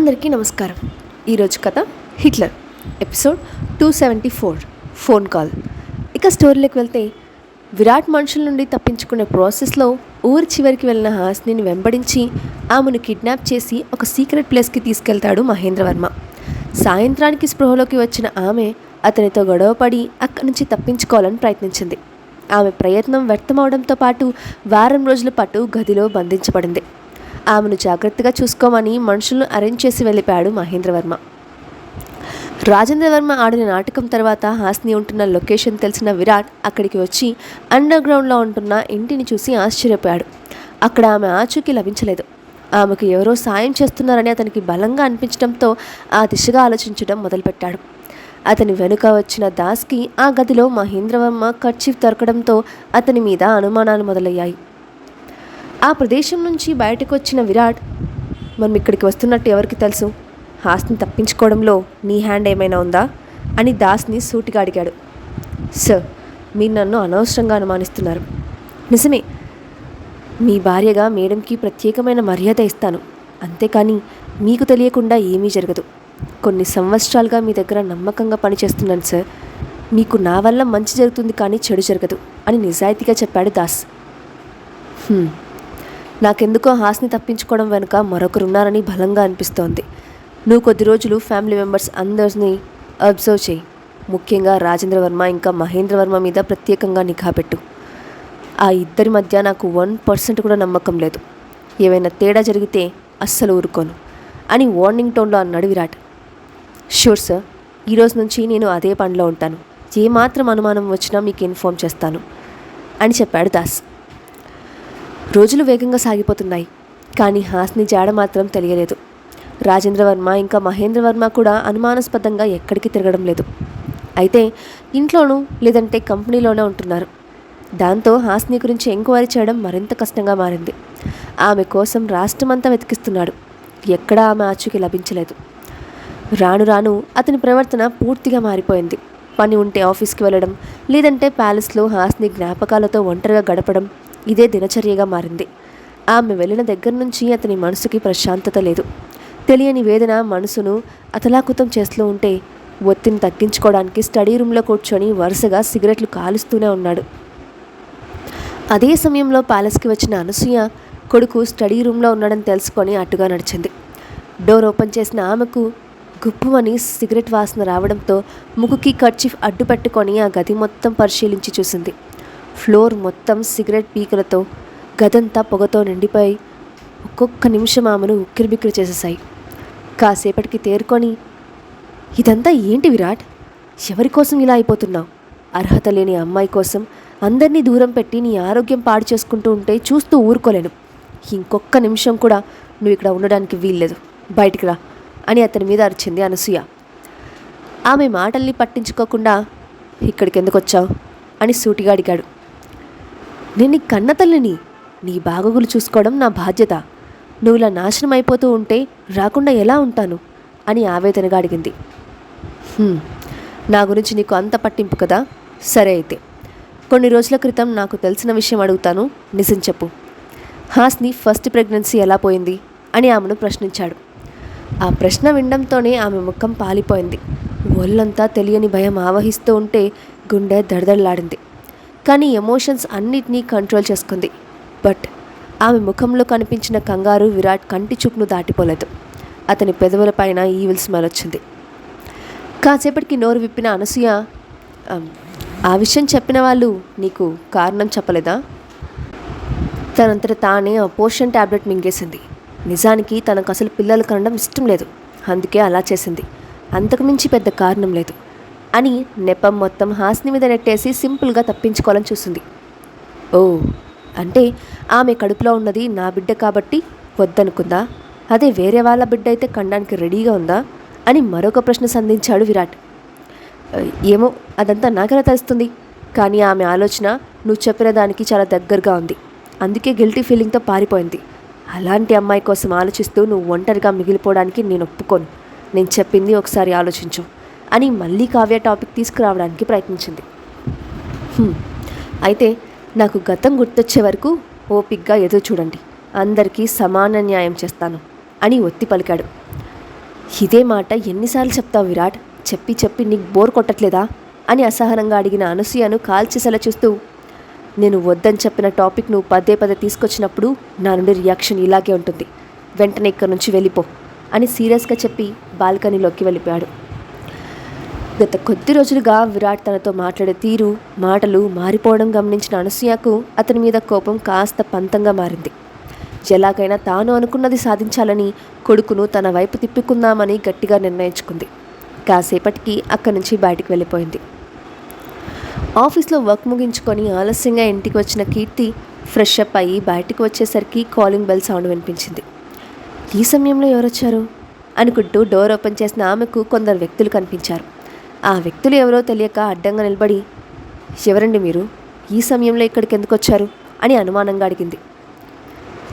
అందరికీ నమస్కారం. ఈరోజు కథ హిట్లర్ ఎపిసోడ్ 274 ఫోన్ కాల్. ఇక స్టోరీలోకి వెళ్తే, విరాట్ మనుషుల నుండి తప్పించుకునే ప్రాసెస్లో ఊరి చివరికి వెళ్ళిన హాసినిని వెంబడించి ఆమెను కిడ్నాప్ చేసి ఒక సీక్రెట్ ప్లేస్కి తీసుకెళ్తాడు మహేంద్రవర్మ. సాయంత్రానికి స్పృహలోకి వచ్చిన ఆమె అతనితో గొడవపడి అక్కడి నుంచి తప్పించుకోవాలని ప్రయత్నించింది. ఆమె ప్రయత్నం వ్యర్థమవడంతో పాటు వారం రోజుల పాటు గదిలో బంధించబడింది. ఆమెను జాగ్రత్తగా చూసుకోమని మనుషులను అరేంజ్ చేసి వెళ్ళిపోయాడు మహేంద్రవర్మ. రాజేంద్రవర్మ ఆడిన నాటకం తర్వాత హాసిని ఉంటున్న లొకేషన్ తెలిసిన విరాట్ అక్కడికి వచ్చి అండర్ గ్రౌండ్లో ఉంటున్న ఇంటిని చూసి ఆశ్చర్యపోయాడు. అక్కడ ఆమె ఆచూకీ లభించలేదు. ఆమెకు ఎవరో సాయం చేస్తున్నారని అతనికి బలంగా అనిపించడంతో ఆ దిశగా ఆలోచించడం మొదలుపెట్టాడు. అతని వెనుక వచ్చిన దాస్కి ఆ గదిలో మహేంద్రవర్మ కర్చీఫ్ దొరకడంతో అతని మీద అనుమానాలు మొదలయ్యాయి. ఆ ప్రదేశం నుంచి బయటకు వచ్చిన విరాట్, మనం ఇక్కడికి వస్తున్నట్టు ఎవరికి తెలుసు? హాస్ని తప్పించుకోవడంలో నీ హ్యాండ్ ఏమైనా ఉందా అని దాస్ని సూటిగా అడిగాడు. సార్, మీరు నన్ను అనవసరంగా అనుమానిస్తున్నారు. నిజమే, మీ భార్యగా మేడంకి ప్రత్యేకమైన మర్యాద ఇస్తాను, అంతేకాని మీకు తెలియకుండా ఏమీ జరగదు. కొన్ని సంవత్సరాలుగా మీ దగ్గర నమ్మకంగా పనిచేస్తున్నాను సార్. మీకు నా వల్ల మంచి జరుగుతుంది కానీ చెడు జరగదు అని నిజాయితీగా చెప్పాడు దాస్. నాకెందుకో హాస్ని తప్పించుకోవడం వెనుక మరొకరున్నారని బలంగా అనిపిస్తోంది. నువ్వు కొద్ది రోజులు ఫ్యామిలీ మెంబర్స్ అందరినీ అబ్జర్వ్ చేయి. ముఖ్యంగా రాజేంద్రవర్మ ఇంకా మహేంద్రవర్మ మీద ప్రత్యేకంగా నిఘా పెట్టు. ఆ ఇద్దరి మధ్య నాకు 1% కూడా నమ్మకం లేదు. ఏవైనా తేడా జరిగితే అస్సలు ఊరుకోను అని వార్నింగ్ టోన్లో అన్నాడు విరాట్. షూర్ సార్, ఈరోజు నుంచి నేను అదే పనిలో ఉంటాను. ఏమాత్రం అనుమానం వచ్చినా మీకు ఇన్ఫార్మ్ చేస్తాను అని చెప్పాడు దాస్. రోజులు వేగంగా సాగిపోతున్నాయి, కానీ హాస్ని జాడ మాత్రం తెలియలేదు. రాజేంద్రవర్మ ఇంకా మహేంద్రవర్మ కూడా అనుమానాస్పదంగా ఎక్కడికి తిరగడం లేదు. అయితే ఇంట్లోనూ లేదంటే కంపెనీలోనే ఉంటున్నారు. దాంతో హాస్ని గురించి ఎంక్వైరీ చేయడం మరింత కష్టంగా మారింది. ఆమె కోసం రాష్ట్రమంతా వెతికిస్తున్నాడు. ఎక్కడా ఆమె ఆచూకీ లభించలేదు. రాను రాను అతని ప్రవర్తన పూర్తిగా మారిపోయింది. పని ఉంటే ఆఫీస్కి వెళ్ళడం, లేదంటే ప్యాలెస్లో హాస్ని జ్ఞాపకాలతో ఒంటరిగా గడపడం ఇదే దినచర్యగా మారింది. ఆమె వెళ్ళిన దగ్గర నుంచి అతని మనసుకి ప్రశాంతత లేదు. తెలియని వేదన మనసును అతలాకుతం చేస్తూ ఉంటే ఒత్తిడిని తగ్గించుకోవడానికి స్టడీ రూమ్లో కూర్చొని వరుసగా సిగరెట్లు కాలుస్తూనే ఉన్నాడు. అదే సమయంలో ప్యాలెస్కి వచ్చిన అనసూయ కొడుకు స్టడీ రూమ్లో ఉన్నాడని తెలుసుకొని అటుగా నడిచింది. డోర్ ఓపెన్ చేసిన ఆమెకు గుప్పుమని సిగరెట్ వాసన రావడంతో ముక్కుకి కర్చీఫ్ అడ్డు పెట్టుకొని ఆ గది మొత్తం పరిశీలించి చూసింది. ఫ్లోర్ మొత్తం సిగరెట్ పీకలతో, గదంతా పొగతో నిండిపోయి ఒక్కొక్క నిమిషం ఆమెను ఉక్కిరిబిక్కిరి చేసేసాయి. కాసేపటికి తేరుకొని, ఇదంతా ఏంటి విరాట్? ఎవరి కోసం ఇలా అయిపోతున్నావు? అర్హత లేని అమ్మాయి కోసం అందరినీ దూరం పెట్టి నీ ఆరోగ్యం పాడు చేసుకుంటూ ఉంటే చూస్తూ ఊరుకోలేను. ఇంకొక్క నిమిషం కూడా నువ్వు ఇక్కడ ఉండడానికి వీల్లేదు. బయటికి రా అని అతని మీద అరిచింది అనసూయ. ఆమె మాటల్ని పట్టించుకోకుండా, ఇక్కడికి ఎందుకు వచ్చావు అని సూటిగా అడిగాడు. నేను నీ కన్న తల్లిని. నీ బాగోగులు చూసుకోవడం నా బాధ్యత. నువ్వు ఇలా నాశనం అయిపోతూ ఉంటే రాకుండా ఎలా ఉంటాను అని ఆవేదనగా అడిగింది. నా గురించి నీకు అంత పట్టింపు కదా? సరే అయితే, కొన్ని రోజుల క్రితం నాకు తెలిసిన విషయం అడుగుతాను, నిజం చెప్పు. హాస్ని ఫస్ట్ ప్రెగ్నెన్సీ ఎలా పోయింది అని ఆమెను ప్రశ్నించాడు. ఆ ప్రశ్న వినడంతోనే ఆమె ముఖం పాలిపోయింది. ఒళ్ళంతా తెలియని భయం ఆవహిస్తూ ఉంటే గుండె దడదడలాడింది. కానీ ఎమోషన్స్ అన్నిటినీ కంట్రోల్ చేసుకుంది. బట్ ఆమె ముఖంలో కనిపించిన కంగారు విరాట్ కంటి చూపును దాటిపోలేదు. అతని పెదవులపైన ఈవిల్ స్మెల్ వచ్చింది. కాసేపటికి నోరు విప్పిన అనసూయ, ఆ విషయం చెప్పిన వాళ్ళు నీకు కారణం చెప్పలేదా? తనంతట తానే అపోషన్ ట్యాబ్లెట్ మింగేసింది. నిజానికి తనకు అసలు పిల్లలు కనడం ఇష్టం లేదు, అందుకే అలా చేసింది. అంతకుమించి పెద్ద కారణం లేదు అని నెపం మొత్తం హాస్ని మీద నెట్టేసి సింపుల్గా తప్పించుకోవాలని చూసింది. ఓ, అంటే ఆమె కడుపులో ఉన్నది నా బిడ్డ కాబట్టి వద్దనుకుందా? అదే వేరే వాళ్ళ బిడ్డ అయితే కనడానికి రెడీగా ఉందా అని మరొక ప్రశ్న సంధించాడు విరాట్. ఏమో, అదంతా నాకెలా తెలుస్తుంది? కానీ ఆమె ఆలోచన నువ్వు చెప్పిన దానికి చాలా దగ్గరగా ఉంది. అందుకే గిల్టీ ఫీలింగ్తో పారిపోయింది. అలాంటి అమ్మాయి కోసం ఆలోచిస్తూ నువ్వు ఒంటరిగా మిగిలిపోవడానికి నేను ఒప్పుకోను. నేను చెప్పింది ఒకసారి ఆలోచించు అని మళ్ళీ కావ్య టాపిక్ తీసుకురావడానికి ప్రయత్నించింది. అయితే నాకు గతం గుర్తొచ్చే వరకు ఓపిగ్గా ఎదురు చూడండి. అందరికీ సమాన న్యాయం చేస్తాను అని ఒత్తి పలికాడు. ఇదే మాట ఎన్నిసార్లు చెప్తావు విరాట్? చెప్పి చెప్పి నీకు బోర్ కొట్టట్లేదా అని అసహనంగా అడిగిన అనసూయను కాల్చేసేలా చూస్తూ, నేను వద్దని చెప్పిన టాపిక్ నువ్వు పదే పదే తీసుకొచ్చినప్పుడు నా నుండి రియాక్షన్ ఇలాగే ఉంటుంది. వెంటనే ఇక్కడి నుంచి వెళ్ళిపో అని సీరియస్గా చెప్పి బాల్కనీలోకి వెళ్ళిపోయాడు. గత కొద్ది రోజులుగా విరాట్ తనతో మాట్లాడే తీరు, మాటలు మారిపోవడం గమనించిన అనసూయకు అతని మీద కోపం కాస్త పంతంగా మారింది. ఎలాగైనా తాను అనుకున్నది సాధించాలని కొడుకును తన వైపు తిప్పుకుందామని గట్టిగా నిర్ణయించుకుంది. కాసేపటికి అక్కడి నుంచి బయటికి వెళ్ళిపోయింది. ఆఫీస్లో వర్క్ ముగించుకొని ఆలస్యంగా ఇంటికి వచ్చిన కీర్తి ఫ్రెష్ అప్ అయ్యి బయటికి వచ్చేసరికి కాలింగ్ బెల్ సౌండ్ వినిపించింది. ఈ సమయంలో ఎవరొచ్చారు అనుకుంటూ డోర్ ఓపెన్ చేసిన ఆమెకు కొందరు వ్యక్తులు కనిపించారు. ఆ వ్యక్తులు ఎవరో తెలియక అడ్డంగా నిలబడి, ఎవరండి మీరు? ఈ సమయంలో ఇక్కడికి ఎందుకు వచ్చారు అని అనుమానంగా అడిగింది.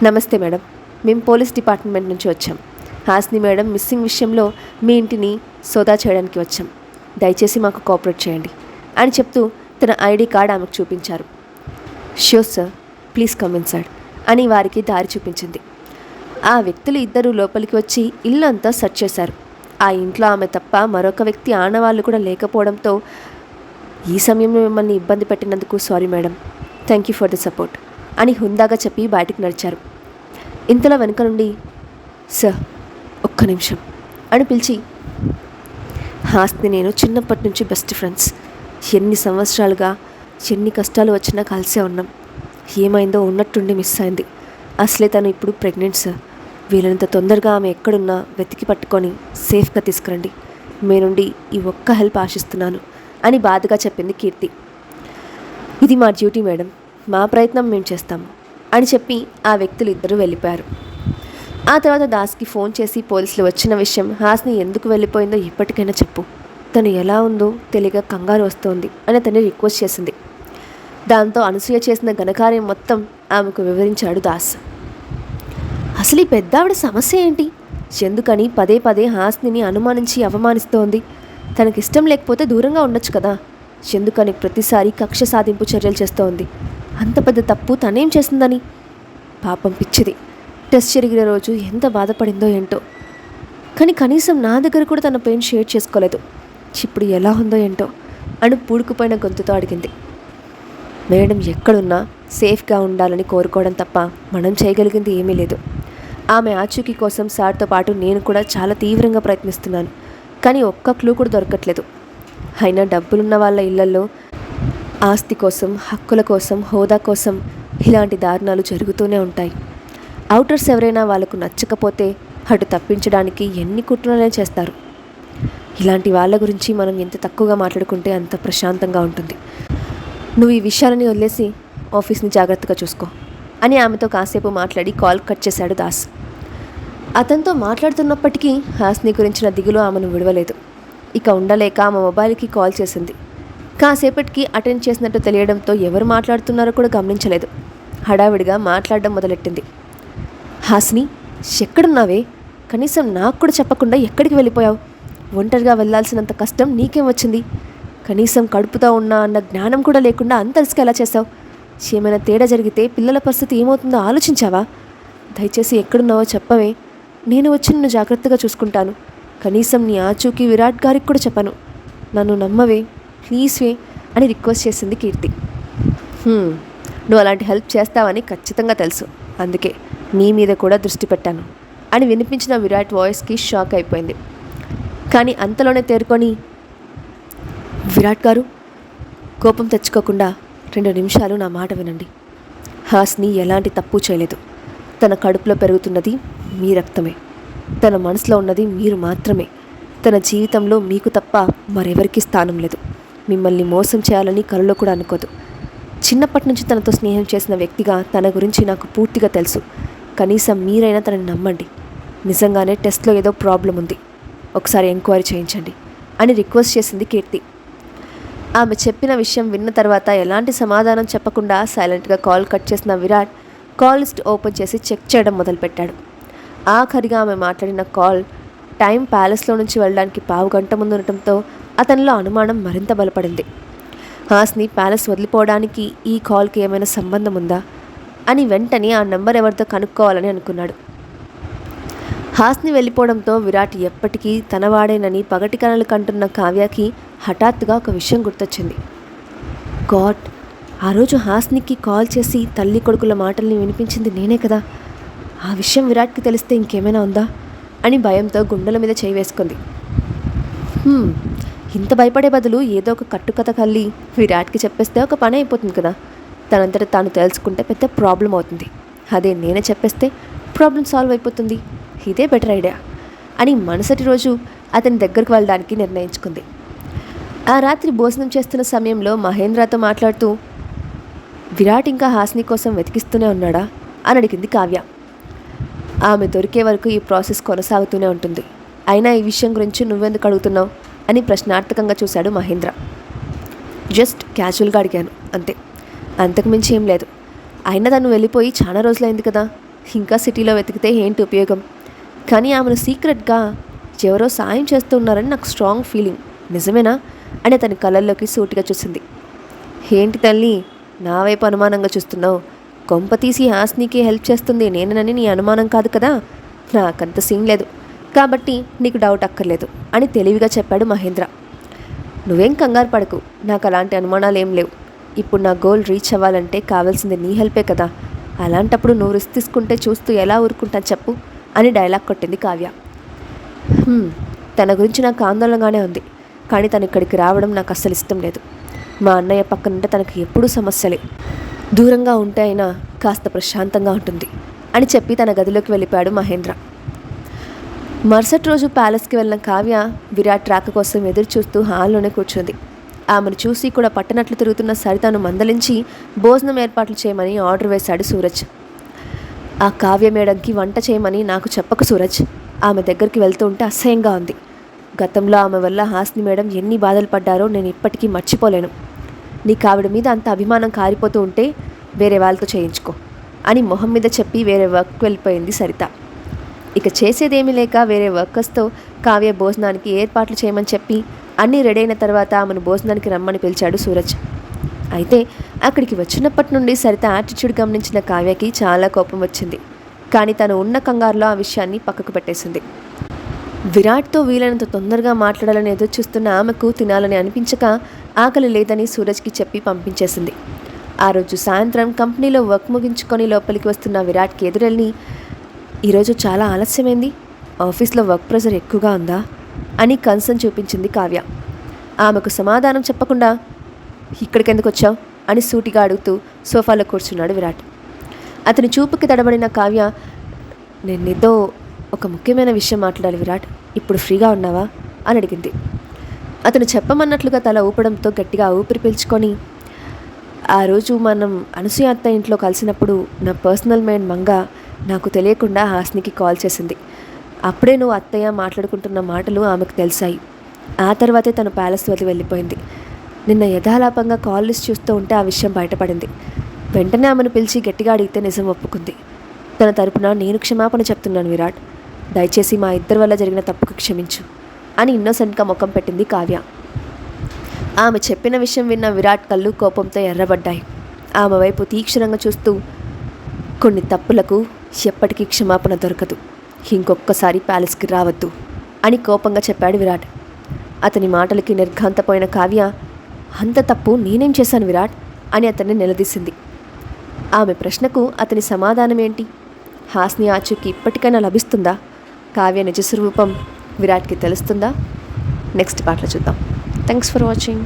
నమస్తే మేడం, మేము పోలీస్ డిపార్ట్మెంట్ నుంచి వచ్చాం. హాస్ని మేడం మిస్సింగ్ విషయంలో మీ ఇంటిని సోదా చేయడానికి వచ్చాం. దయచేసి మాకు కోఆపరేట్ చేయండి అని చెప్తూ తన ఐడి కార్డ్ ఆమెకు చూపించారు. Sure sir, please come inside అని వారికి దారి చూపించింది. ఆ వ్యక్తులు ఇద్దరు లోపలికి వచ్చి ఇల్లు అంతా సెర్చ్ చేశారు. ఆ ఇంట్లో ఆమె తప్ప మరొక వ్యక్తి ఆనవాళ్ళు కూడా లేకపోవడంతో, ఈ సమయంలో మిమ్మల్ని ఇబ్బంది పెట్టినందుకు sorry madam, thank you for the support అని హుందాగా చెప్పి బయటికి నడిచారు. ఇంతలో వెనుక నుండి, సార్ ఒక్క నిమిషం అని పిలిచి, హాస్ని నేను చిన్నప్పటి నుంచి బెస్ట్ ఫ్రెండ్స్. ఎన్ని సంవత్సరాలుగా ఎన్ని కష్టాలు వచ్చినా కలిసే ఉన్నాం. ఏమైందో ఉన్నట్టుండి మిస్ అయింది. అసలే తను ఇప్పుడు ప్రెగ్నెంట్ సార్. వీలైనంత తొందరగా ఆమె ఎక్కడున్నా వెతికి పట్టుకొని సేఫ్గా తీసుకురండి. మీ నుండి ఈ ఒక్క హెల్ప్ ఆశిస్తున్నాను అని బాధగా చెప్పింది కీర్తి. ఇది మా డ్యూటీ మేడం, మా ప్రయత్నం మేము చేస్తాము అని చెప్పి ఆ వ్యక్తులు ఇద్దరు వెళ్ళిపోయారు. ఆ తర్వాత దాస్కి ఫోన్ చేసి పోలీసులు వచ్చిన విషయం, హాస్ని ఎందుకు వెళ్ళిపోయిందో ఇప్పటికైనా చెప్పు, తను ఎలా ఉందో తెలియక కంగారు వస్తోంది అని అతన్ని రిక్వెస్ట్ చేసింది. దాంతో అనసూయ చేసిన ఘనకార్యం మొత్తం ఆమెకు వివరించాడు దాస్. అసలు ఈ పెద్దావిడ సమస్య ఏంటి? ఎందుకని పదే పదే హాస్నిని అనుమానించి అవమానిస్తోంది? తనకిష్టం లేకపోతే దూరంగా ఉండొచ్చు కదా. ఎందుకని ప్రతిసారి కక్ష సాధింపు చర్యలు చేస్తోంది? అంత పెద్ద తప్పు తనేం చేసిందని? పాపం పిచ్చిది. టెస్ట్ జరిగిన రోజు ఎంత బాధపడిందో ఏంటో. కానీ కనీసం నా దగ్గర కూడా తన పెయిన్ షేర్ చేసుకోలేదు. ఇప్పుడు ఎలా ఉందో ఏంటో అని పూడుకుపోయిన గొంతుతో అడిగింది. మేడం ఎక్కడున్నా సేఫ్గా ఉండాలని కోరుకోవడం తప్ప మనం చేయగలిగింది ఏమీ లేదు. ఆమె ఆచూకీ కోసం సార్తో పాటు నేను కూడా చాలా తీవ్రంగా ప్రయత్నిస్తున్నాను. కానీ ఒక్క క్లూ కూడా దొరకట్లేదు. అయినా డబ్బులున్న వాళ్ళ ఇళ్లలో ఆస్తి కోసం, హక్కుల కోసం, హోదా కోసం ఇలాంటి దారుణాలు జరుగుతూనే ఉంటాయి. అవుటర్స్ ఎవరైనా వాళ్ళకు నచ్చకపోతే అటు తప్పించడానికి ఎన్ని కుట్రలనే చేస్తారు. ఇలాంటి వాళ్ళ గురించి మనం ఎంత తక్కువగా మాట్లాడుకుంటే అంత ప్రశాంతంగా ఉంటుంది. నువ్వు ఈ విషయాలని వదిలేసి ఆఫీస్ని జాగ్రత్తగా చూసుకో అని ఆమెతో కాసేపు మాట్లాడి కాల్ కట్ చేశాడు దాస్. అతనితో మాట్లాడుతున్నప్పటికీ హాస్ని గురించిన దిగులు ఆమెను విడవలేదు. ఇక ఉండలేక ఆమె మొబైల్కి కాల్ చేసింది. కాసేపటికి అటెండ్ చేసినట్టు తెలియడంతో ఎవరు మాట్లాడుతున్నారో కూడా గమనించలేదు. హడావిడిగా మాట్లాడడం మొదలెట్టింది. హాస్ని, ఎక్కడున్నావే? కనీసం నాకు కూడా చెప్పకుండా ఎక్కడికి వెళ్ళిపోయావు? ఒంటరిగా వెళ్ళాల్సినంత కష్టం నీకేం వచ్చింది? కనీసం కడుపుతో ఉన్నా అన్న జ్ఞానం కూడా లేకుండా అంత రిస్క్ ఎలా చేసావు? ఏమైనా తేడా జరిగితే పిల్లల పరిస్థితి ఏమవుతుందో ఆలోచించావా? దయచేసి ఎక్కడున్నావో చెప్పవే, నేను వచ్చి నిన్ను జాగ్రత్తగా చూసుకుంటాను. కనీసం నీ ఆచూకీ విరాట్ గారికి కూడా చెప్పను. నన్ను నమ్మవే, ప్లీజ్ వే అని రిక్వెస్ట్ చేసింది కీర్తి. నువ్వు అలాంటి హెల్ప్ చేస్తావని ఖచ్చితంగా తెలుసు, అందుకే నీ మీద కూడా దృష్టి పెట్టాను అని వినిపించిన విరాట్ వాయిస్కి షాక్ అయిపోయింది. కానీ అంతలోనే తేరుకొని, విరాట్ గారు కోపం తెచ్చుకోకుండా 2 నిమిషాలు నా మాట వినండి. హాస్ని ఎలాంటి తప్పు చేయలేదు. తన కడుపులో పెరుగుతున్నది మీ రక్తమే. తన మనసులో ఉన్నది మీరు మాత్రమే. తన జీవితంలో మీకు తప్ప మరెవరికి స్థానం లేదు. మిమ్మల్ని మోసం చేయాలని కలలో కూడా అనుకోదు. చిన్నప్పటి నుంచి తనతో స్నేహం చేసిన వ్యక్తిగా తన గురించి నాకు పూర్తిగా తెలుసు. కనీసం మీరైనా తనని నమ్మండి. నిజంగానే టెస్ట్లో ఏదో ప్రాబ్లం ఉంది, ఒకసారి ఎంక్వైరీ చేయించండి అని రిక్వెస్ట్ చేసింది కీర్తి. ఆమె చెప్పిన విషయం విన్న తర్వాత ఎలాంటి సమాధానం చెప్పకుండా సైలెంట్గా కాల్ కట్ చేసిన విరాట్ కాల్ లిస్ట్ ఓపెన్ చేసి చెక్ చేయడం మొదలుపెట్టాడు. ఆఖరిగా ఆమె మాట్లాడిన కాల్ టైం ప్యాలెస్లో నుంచి వెళ్ళడానికి 15 గంట ముందు ఉండటంతో అతనిలో అనుమానం మరింత బలపడింది. హాస్ని ప్యాలెస్ వదిలిపోవడానికి ఈ కాల్కి ఏమైనా సంబంధం ఉందా అని వెంటనే ఆ నెంబర్ ఎవరితో కనుక్కోవాలని అనుకున్నాడు. హాస్ని వెళ్ళిపోవడంతో విరాట్ ఎప్పటికీ తనవాడేనని పగటి కలలు కంటున్న కావ్యకి హఠాత్తుగా ఒక విషయం గుర్తొచ్చింది. గాడ్, ఆ రోజు హాస్నికి కాల్ చేసి తల్లి కొడుకుల మాటల్ని వినిపించింది నేనే కదా. ఆ విషయం విరాట్కి తెలిస్తే ఇంకేమైనా ఉందా అని భయంతో గుండెల మీద చేయి వేసుకుంది. ఇంత భయపడే బదులు ఏదో ఒక కట్టుకథ కల్లి విరాట్కి చెప్పేస్తే ఒక పని అయిపోతుంది కదా. తనంతట తాను తెలుసుకుంటే పెద్ద ప్రాబ్లం అవుతుంది. అదే నేనే చెప్పేస్తే ప్రాబ్లం సాల్వ్ అయిపోతుంది. ఇదే బెటర్ ఐడియా అని మరుసటి రోజు అతని దగ్గరకు వెళ్ళడానికి నిర్ణయించుకుంది. ఆ రాత్రి భోజనం చేస్తున్న సమయంలో మహేంద్రతో మాట్లాడుతూ, విరాట్ ఇంకా హాస్ని కోసం వెతికిస్తూనే ఉన్నాడా అని అడిగింది కావ్య. ఆమె దొరికే వరకు ఈ ప్రాసెస్ కొనసాగుతూనే ఉంటుంది. అయినా ఈ విషయం గురించి నువ్వెందుకు అడుగుతున్నావు అని ప్రశ్నార్థకంగా చూశాడు మహేంద్ర. జస్ట్ క్యాజువల్గా అడిగాను అంతే, అంతకుమించి ఏం లేదు. అయినా తను వెళ్ళిపోయి చాలా రోజులైంది కదా, ఇంకా సిటీలో వెతికితే ఏంటి ఉపయోగం. కానీ ఆమెను సీక్రెట్గా ఎవరో సాయం చేస్తూ ఉన్నారని నాకు స్ట్రాంగ్ ఫీలింగ్. నిజమేనా అని అతని కళ్ళల్లోకి సూటిగా చూసింది. ఏంటి తల్లి నా వైపు అనుమానంగా చూస్తున్నావు? కొంప తీసి హాస్నికి హెల్ప్ చేస్తుంది నేనని నీ అనుమానం కాదు కదా. నాకంత సీన్ లేదు కాబట్టి నీకు డౌట్ అక్కర్లేదు అని తెలివిగా చెప్పాడు మహేంద్ర. నువ్వేం కంగారు పడకు, నాకు అలాంటి అనుమానాలు ఏం లేవు. ఇప్పుడు నా గోల్ రీచ్ అవ్వాలంటే కావాల్సింది నీ హెల్పే కదా. అలాంటప్పుడు నువ్వు రిస్క్ తీసుకుంటే చూస్తూ ఎలా ఊరుకుంటాను చెప్పు అని డైలాగ్ కొట్టింది కావ్య. తన గురించి నాకు ఆందోళనగానే ఉంది, కానీ తను ఇక్కడికి రావడం నాకు అస్సలు ఇష్టం లేదు. మా అన్నయ్య పక్కనుంటే తనకు ఎప్పుడూ సమస్యలే. దూరంగా ఉంటే అయినా కాస్త ప్రశాంతంగా ఉంటుంది అని చెప్పి తన గదిలోకి వెళ్ళిపోయాడు మహేంద్ర. మరుసటి రోజు ప్యాలెస్కి వెళ్ళిన కావ్య విరాట్ రాక కోసం ఎదురు చూస్తూ హాల్లోనే కూర్చుంది. ఆమెను చూసి కూడా పట్టనట్లు తిరుగుతున్న సరితను మందలించి భోజనం ఏర్పాట్లు చేయమని ఆర్డర్ వేశాడు సూరజ్. ఆ కావ్య మేడంకి వంట చేయమని నాకు చెప్పకు సూరజ్. ఆమె దగ్గరికి వెళ్తూ ఉంటే అసహ్యంగా ఉంది. గతంలో ఆమె వల్ల హాస్ని మేడం ఎన్ని బాధలు పడ్డారో నేను ఇప్పటికీ మర్చిపోలేను. నీకు ఆవిడ మీద అంత అభిమానం కారిపోతూ ఉంటే వేరే వాళ్ళతో చేయించుకో అని మొహం మీద చెప్పి వేరే వర్క్ వెళ్ళిపోయింది సరిత. ఇక చేసేదేమీ లేక వేరే వర్కర్స్తో కావ్య భోజనానికి ఏర్పాట్లు చేయమని చెప్పి అన్నీ రెడీ అయిన తర్వాత ఆమెను భోజనానికి రమ్మని పిలిచాడు సూరజ్. అయితే అక్కడికి వచ్చినప్పటి నుండి సరిత యాటిట్యూడ్ గమనించిన కావ్యకి చాలా కోపం వచ్చింది. కానీ తను ఉన్న కంగారులో ఆ విషయాన్ని పక్కకు పెట్టేసింది. విరాట్తో వీలైనంత తొందరగా మాట్లాడాలని ఎదురు చూస్తున్న ఆమెకు తినాలని అనిపించక ఆకలి లేదని సూరజ్కి చెప్పి పంపించేసింది. ఆ రోజు సాయంత్రం కంపెనీలో వర్క్ ముగించుకొని లోపలికి వస్తున్న విరాట్కి ఎదురెళ్ళి, ఈరోజు చాలా ఆలస్యమైంది, ఆఫీస్లో వర్క్ ప్రెషర్ ఎక్కువగా ఉందా అని కన్సర్న్ చూపించింది కావ్య. ఆమెకు సమాధానం చెప్పకుండా ఇక్కడికి ఎందుకు వచ్చావు అని సూటిగా అడుగుతూ సోఫాలో కూర్చున్నాడు విరాట్. అతని చూపుకి తడబడిన కావ్య, నేను నీతో ఒక ముఖ్యమైన విషయం మాట్లాడాలి విరాట్, ఇప్పుడు ఫ్రీగా ఉన్నావా అని అడిగింది. అతను చెప్పమన్నట్లుగా తల ఊపడంతో గట్టిగా ఊపిరి పీల్చుకొని, ఆ రోజు మనం అనసూయ అత్త ఇంట్లో కలిసినప్పుడు నా పర్సనల్ మెయిడ్ మంగ నాకు తెలియకుండా హాస్నికి కాల్ చేసింది. అప్పుడే నువ్వు అత్తయ్య మాట్లాడుకుంటున్న మాటలు ఆమెకు తెలిసాయి. ఆ తర్వాతే తను ప్యాలెస్ వదిలి వెళ్ళిపోయింది. నిన్న యథాలాపంగా కాల్ లిస్ట్ చూస్తూ ఉంటే ఆ విషయం బయటపడింది. వెంటనే ఆమెను పిలిచి గట్టిగా అడిగితే నిజం ఒప్పుకుంది. తన తరపున నేను క్షమాపణ చెప్తున్నాను విరాట్, దయచేసి మా ఇద్దరి వల్ల జరిగిన తప్పుకు క్షమించు అని ఇన్నోసెంట్గా ముఖం పెట్టింది కావ్య. ఆమె చెప్పిన విషయం విన్న విరాట్ కళ్ళు కోపంతో ఎర్రబడ్డాయి. ఆమె వైపు తీక్షణంగా చూస్తూ, కొన్ని తప్పులకు ఎప్పటికీ క్షమాపణ దొరకదు, ఇంకొక్కసారి ప్యాలెస్కి రావద్దు అని కోపంగా చెప్పాడు విరాట్. అతని మాటలకి నిర్ఘాంతపోయిన కావ్య, అంత తప్పు నేనేం చేశాను విరాట్ అని అతన్ని నిలదీసింది. ఆమె ప్రశ్నకు అతని సమాధానం ఏంటి? హాస్ని ఆచూకీ ఇప్పటికైనా లభిస్తుందా? కావ్య నిజస్వరూపం విరాట్కి తెలుస్తుందా? నెక్స్ట్ పార్ట్లో చూద్దాం. Thanks for watching.